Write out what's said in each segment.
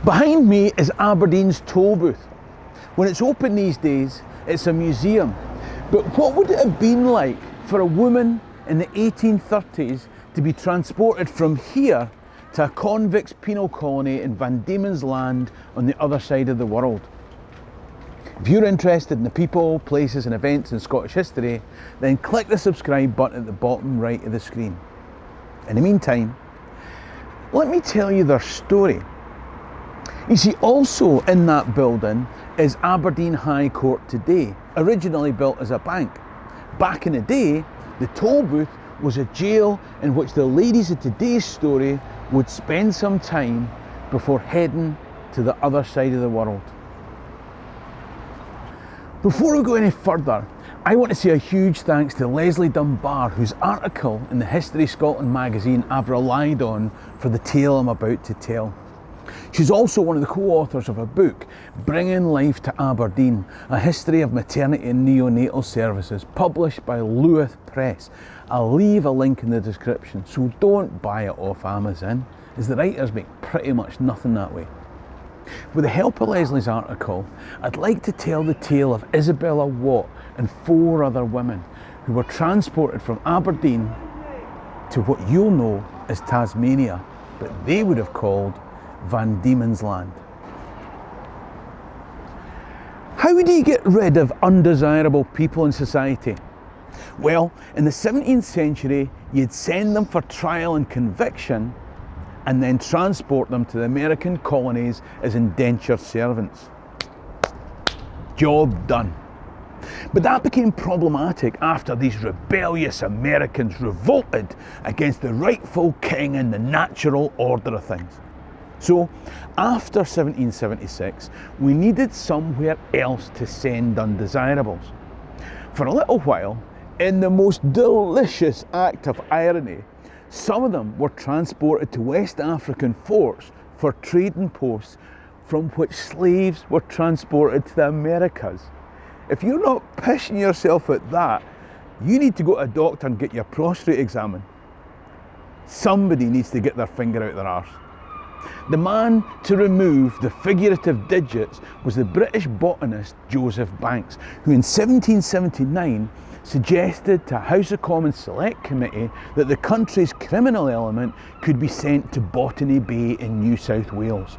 Behind me is Aberdeen's toll booth. When it's open these days, it's a museum. But what would it have been like for a woman in the 1830s to be transported from here to a convicts penal colony in Van Diemen's Land on the other side of the world? If you're interested in the people, places and events in Scottish history, then click the subscribe button at the bottom right of the screen. In the meantime, let me tell you their story. You see, also in that building is Aberdeen High Court today, originally built as a bank. Back in the day, the toll booth was a jail in which the ladies of today's story would spend some time before heading to the other side of the world. Before we go any further, I want to say a huge thanks to Leslie Dunbar, whose article in the History Scotland magazine I've relied on for the tale I'm about to tell. She's also one of the co-authors of a book, Bringing Life to Aberdeen, a history of maternity and neonatal services, published by Lewis Press. I'll leave a link in the description, so don't buy it off Amazon, as the writers make pretty much nothing that way. With the help of Leslie's article, I'd like to tell the tale of Isabella Watt and 4 other women who were transported from Aberdeen to what you'll know as Tasmania, but they would have called Van Diemen's Land. How do you get rid of undesirable people in society? Well, in the 17th century, you'd send them for trial and conviction and then transport them to the American colonies as indentured servants. Job done. But that became problematic after these rebellious Americans revolted against the rightful king and the natural order of things. So, after 1776, we needed somewhere else to send undesirables. For a little while, in the most delicious act of irony, some of them were transported to West African forts for trading posts from which slaves were transported to the Americas. If you're not pissing yourself at that, you need to go to a doctor and get your prostate examined. Somebody needs to get their finger out their arse. The man to remove the figurative digits was the British botanist Joseph Banks, who in 1779 suggested to a House of Commons Select Committee that the country's criminal element could be sent to Botany Bay in New South Wales.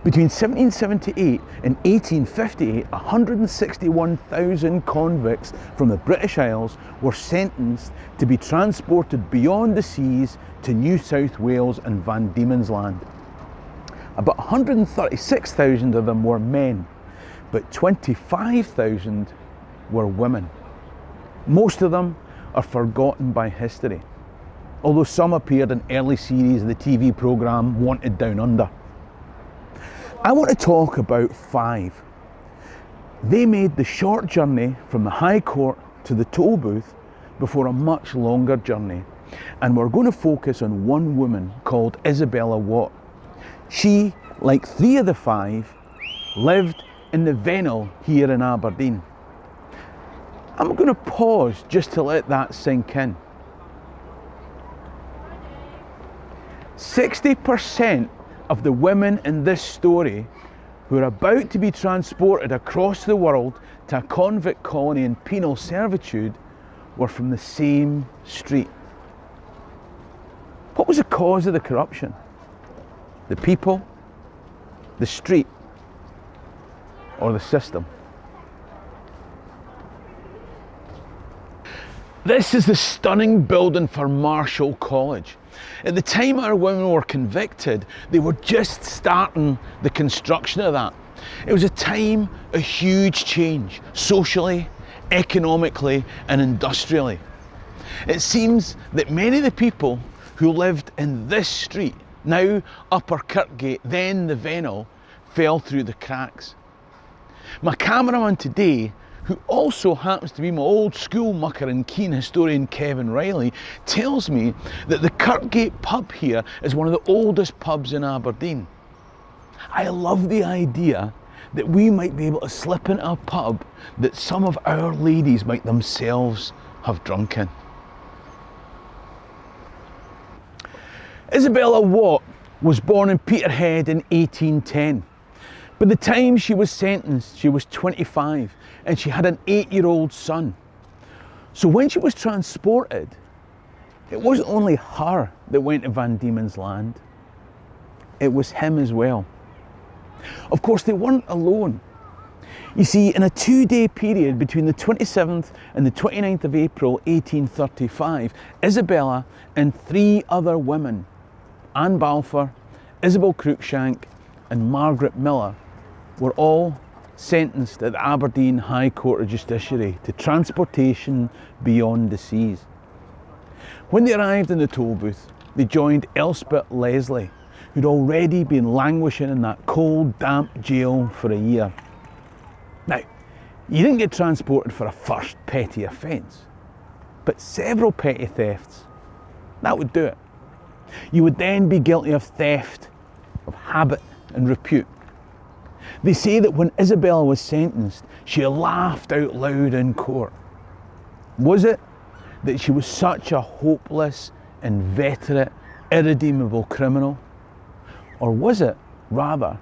Between 1778 and 1858, 161,000 convicts from the British Isles were sentenced to be transported beyond the seas to New South Wales and Van Diemen's Land. About 136,000 of them were men, but 25,000 were women. Most of them are forgotten by history, although some appeared in early series of the TV programme Wanted Down Under. I want to talk about 5. They made the short journey from the High Court to the toll booth before a much longer journey, and we're going to focus on one woman called Isabella Watt. She, like 3 of the 5, lived in the Penal here in Aberdeen. I'm going to pause just to let that sink in. 60% of the women in this story who are about to be transported across the world to a convict colony in penal servitude were from the same street. What was the cause of the corruption? The people, the street, or the system? This is the stunning building for Marischal College. At the time our women were convicted, they were just starting the construction of that. It was a time of huge change, socially, economically, and industrially. It seems that many of the people who lived in this street, now Upper Kirkgate, then the Penal, fell through the cracks. My cameraman today, who also happens to be my old school mucker and keen historian Kevin Riley, tells me that the Kirkgate pub here is one of the oldest pubs in Aberdeen. I love the idea that we might be able to slip into a pub that some of our ladies might themselves have drunk in. Isabella Watt was born in Peterhead in 1810. By the time she was sentenced, she was 25 and she had an 8-year-old son. So when she was transported, it wasn't only her that went to Van Diemen's Land, it was him as well. Of course, they weren't alone. You see, in a 2-day period between the 27th and the 29th of April 1835, Isabella and 3 other women, Anne Balfour, Isabel Cruikshank and Margaret Miller, were all sentenced at the Aberdeen High Court of Justiciary to transportation beyond the seas. When they arrived in the toll booth, they joined Elspeth Leslie, who'd already been languishing in that cold, damp jail for a year. Now, you didn't get transported for a first petty offence, but several petty thefts, that would do it. You would then be guilty of theft, of habit and repute. They say that when Isabella was sentenced, she laughed out loud in court. Was it that she was such a hopeless, inveterate, irredeemable criminal? Or was it, rather,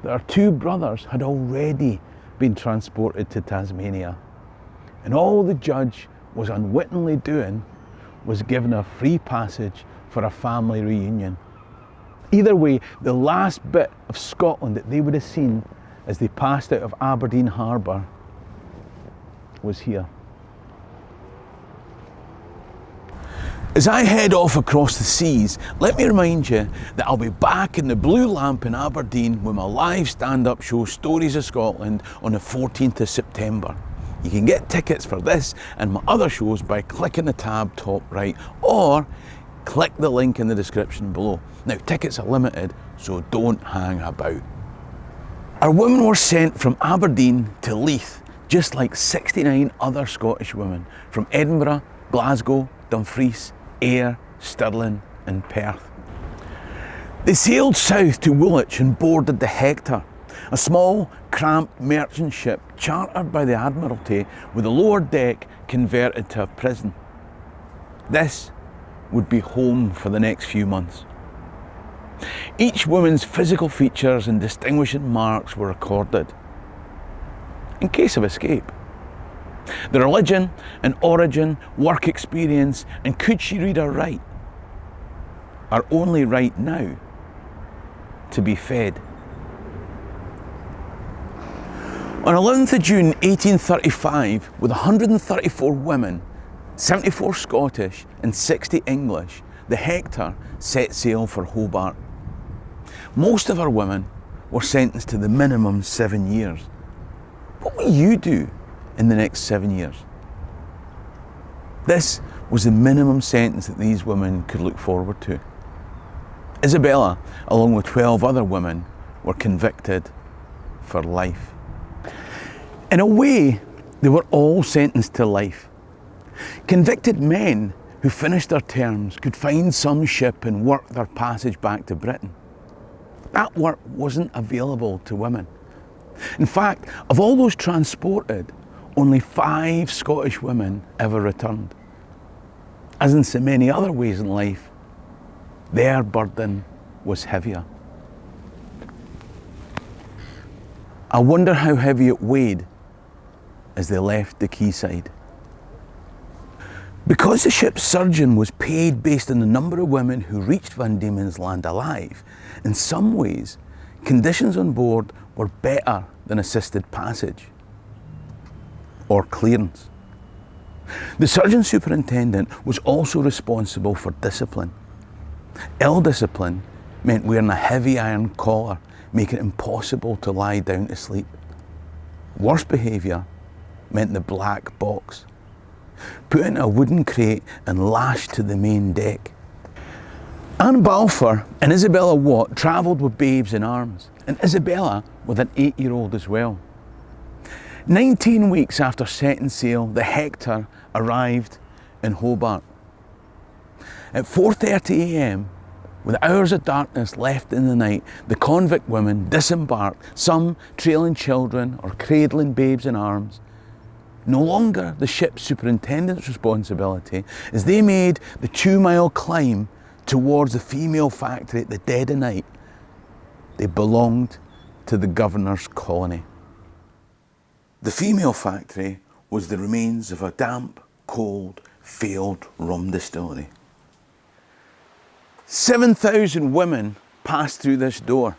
that her 2 brothers had already been transported to Tasmania, and all the judge was unwittingly doing was giving a free passage for a family reunion? Either way, the last bit of Scotland that they would have seen as they passed out of Aberdeen Harbour was here. As I head off across the seas, let me remind you that I'll be back in the Blue Lamp in Aberdeen with my live stand-up show Stories of Scotland on the 14th of September. You can get tickets for this and my other shows by clicking the tab top right, or click the link in the description below. Now, tickets are limited, so don't hang about. Our women were sent from Aberdeen to Leith, just like 69 other Scottish women from Edinburgh, Glasgow, Dumfries, Ayr, Stirling and Perth. They sailed south to Woolwich and boarded the Hector, a small, cramped merchant ship chartered by the Admiralty with the lower deck converted to a prison. This would be home for the next few months. Each woman's physical features and distinguishing marks were recorded, in case of escape. The religion and origin, work experience, and could she read or write? Our only right now to be fed. On 11th of June 1835, with 134 women, 74 Scottish and 60 English, the Hector set sail for Hobart. Most of our women were sentenced to the minimum 7 years. What will you do in the next 7 years? This was the minimum sentence that these women could look forward to. Isabella, along with 12 other women, were convicted for life. In a way, they were all sentenced to life. Convicted men who finished their terms could find some ship and work their passage back to Britain. That work wasn't available to women. In fact, of all those transported, only 5 Scottish women ever returned. As in so many other ways in life, their burden was heavier. I wonder how heavy it weighed as they left the quayside. Because the ship's surgeon was paid based on the number of women who reached Van Diemen's Land alive, in some ways, conditions on board were better than assisted passage or clearance. The surgeon superintendent was also responsible for discipline. Ill discipline meant wearing a heavy iron collar, making it impossible to lie down to sleep. Worse behaviour meant the black box, put in a wooden crate and lashed to the main deck. Anne Balfour and Isabella Watt travelled with babes in arms, and Isabella with an 8-year-old as well. 19 weeks after setting sail, the Hector arrived in Hobart. At 4:30 a.m, with hours of darkness left in the night, the convict women disembarked, some trailing children or cradling babes in arms. No longer the ship's superintendent's responsibility, as they made the 2-mile climb towards the female factory at the dead of night, they belonged to the governor's colony. The female factory was the remains of a damp, cold, failed rum distillery. 7,000 women passed through this door,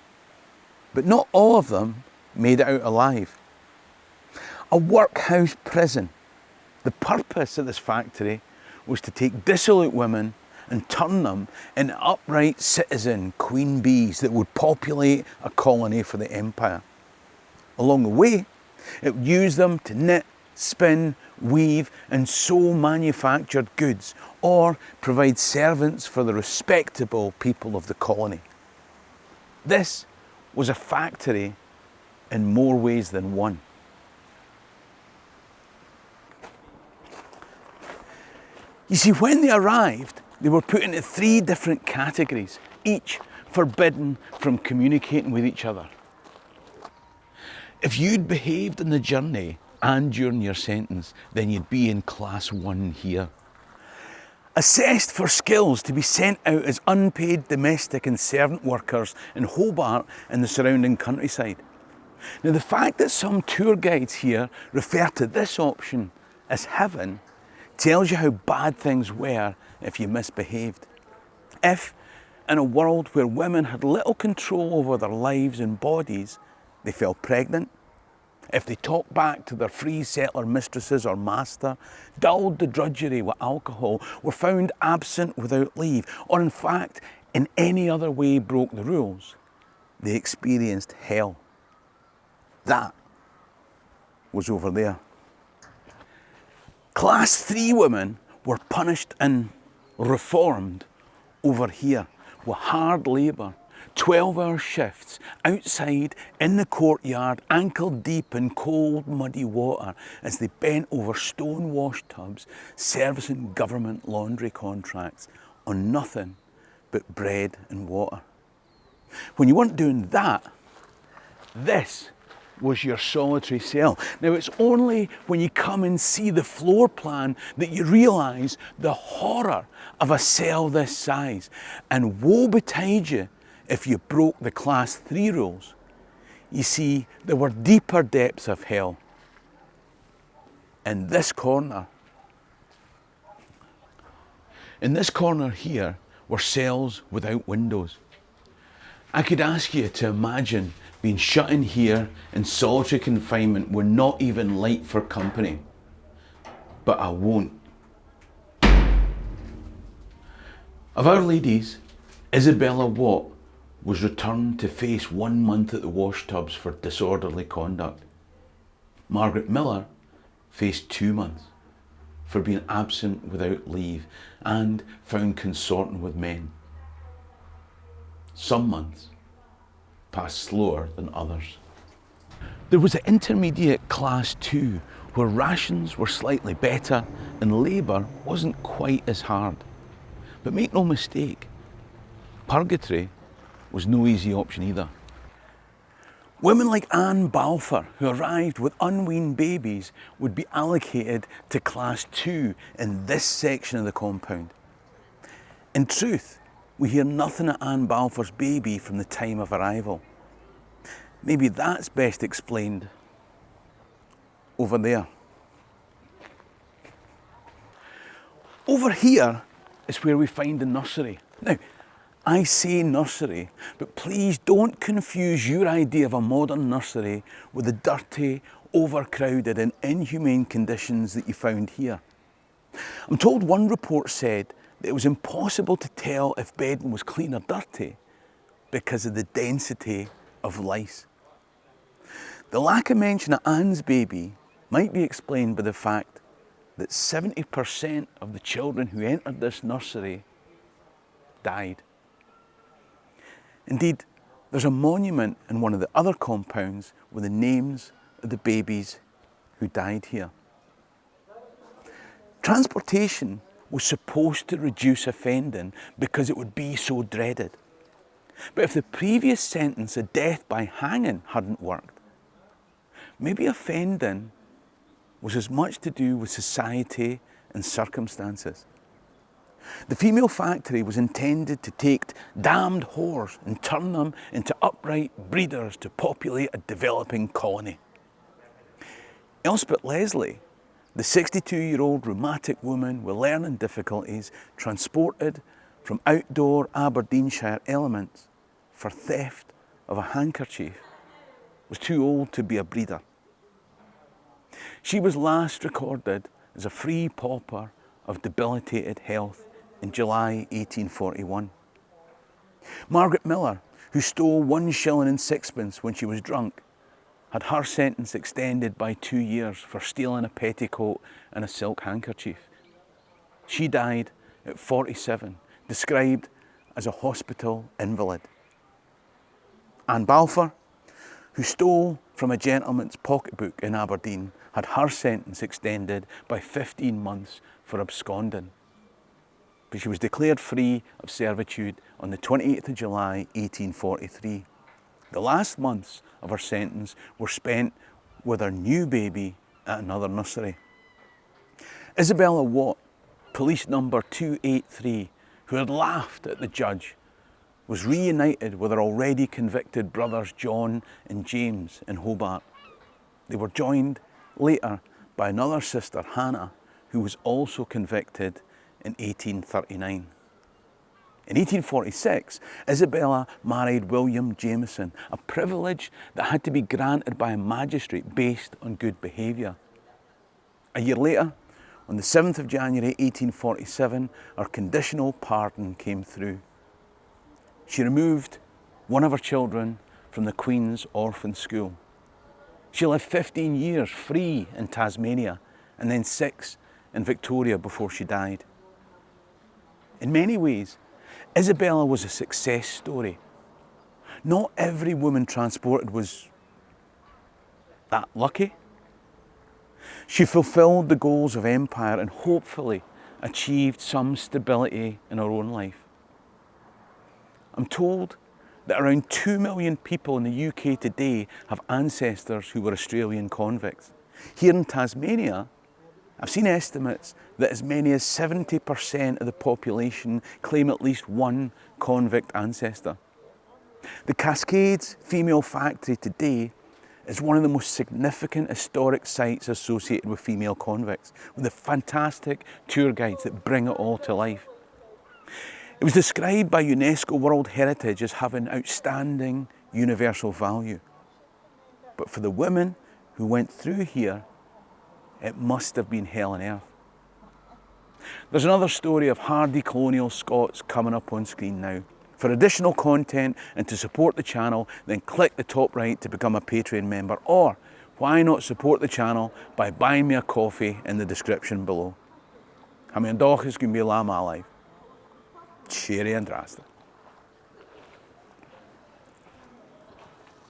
but not all of them made it out alive. A workhouse prison. The purpose of this factory was to take dissolute women and turn them into upright citizen queen bees that would populate a colony for the empire. Along the way, it would use them to knit, spin, weave and sew manufactured goods, or provide servants for the respectable people of the colony. This was a factory in more ways than one. You see, when they arrived, they were put into 3 different categories, each forbidden from communicating with each other. If you'd behaved on the journey and during your sentence, then you'd be in class 1 here. Assessed for skills to be sent out as unpaid domestic and servant workers in Hobart and the surrounding countryside. Now, the fact that some tour guides here refer to this option as heaven tells you how bad things were if you misbehaved. If, in a world where women had little control over their lives and bodies, they fell pregnant, if they talked back to their free settler mistresses or master, dulled the drudgery with alcohol, were found absent without leave, or in fact, in any other way broke the rules, they experienced hell. That was over there. Class 3 women were punished and reformed over here with hard labour, 12-hour shifts outside in the courtyard, ankle deep in cold, muddy water as they bent over stone wash tubs, servicing government laundry contracts on nothing but bread and water. When you weren't doing that, this was your solitary cell. Now, it's only when you come and see the floor plan that you realise the horror of a cell this size. And woe betide you if you broke the class 3 rules. You see, there were deeper depths of hell. In this corner here were cells without windows. I could ask you to imagine being shut in here in solitary confinement with not even light for company. But I won't. Of Our Ladies, Isabella Watt was returned to face 1 month at the wash tubs for disorderly conduct. Margaret Miller faced 2 months for being absent without leave and found consorting with men. Some months passed slower than others. There was an intermediate class 2 where rations were slightly better and labour wasn't quite as hard. But make no mistake, purgatory was no easy option either. Women like Anne Balfour, who arrived with unweaned babies, would be allocated to class 2 in this section of the compound. In truth, we hear nothing of Anne Balfour's baby from the time of arrival. Maybe that's best explained over there. Over here is where we find the nursery. Now, I say nursery, but please don't confuse your idea of a modern nursery with the dirty, overcrowded and inhumane conditions that you found here. I'm told one report said that it was impossible to tell if bedding was clean or dirty because of the density of lice. The lack of mention of Anne's baby might be explained by the fact that 70% of the children who entered this nursery died. Indeed, there's a monument in one of the other compounds with the names of the babies who died here. Transportation was supposed to reduce offending because it would be so dreaded. But if the previous sentence of death by hanging hadn't worked, maybe offending was as much to do with society and circumstances. The female factory was intended to take damned whores and turn them into upright breeders to populate a developing colony. Elspeth Leslie, the 62-year-old rheumatic woman with learning difficulties, transported from outdoor Aberdeenshire elements for theft of a handkerchief, was too old to be a breeder. She was last recorded as a free pauper of debilitated health in July 1841. Margaret Miller, who stole 1 shilling and sixpence when she was drunk, had her sentence extended by 2 years for stealing a petticoat and a silk handkerchief. She died at 47, described as a hospital invalid. Anne Balfour, who stole from a gentleman's pocketbook in Aberdeen, had her sentence extended by 15 months for absconding. But she was declared free of servitude on the 28th of July 1843. The last months of her sentence were spent with her new baby at another nursery. Isabella Watt, police number 283, who had laughed at the judge, was reunited with her already convicted brothers John and James in Hobart. They were joined later by another sister, Hannah, who was also convicted in 1839. In 1846, Isabella married William Jameson, a privilege that had to be granted by a magistrate based on good behaviour. A year later, on the 7th of January 1847, her conditional pardon came through. She removed one of her children from the Queen's Orphan School. She lived 15 years free in Tasmania and then 6 in Victoria before she died. In many ways, Isabella was a success story. Not every woman transported was that lucky. She fulfilled the goals of empire and hopefully achieved some stability in her own life. I'm told that around 2 million people in the UK today have ancestors who were Australian convicts. Here in Tasmania, I've seen estimates that as many as 70% of the population claim at least one convict ancestor. The Cascades Female Factory today is one of the most significant historic sites associated with female convicts, with the fantastic tour guides that bring it all to life. It was described by UNESCO World Heritage as having outstanding universal value. But for the women who went through here, it must have been hell on earth. There's another story of hardy colonial Scots coming up on screen now. For additional content and to support the channel, then click the top right to become a Patreon member, or why not support the channel by buying me a coffee in the description below. Ha mi an dochas gwn bí lá málaigh. Cheery and drasta.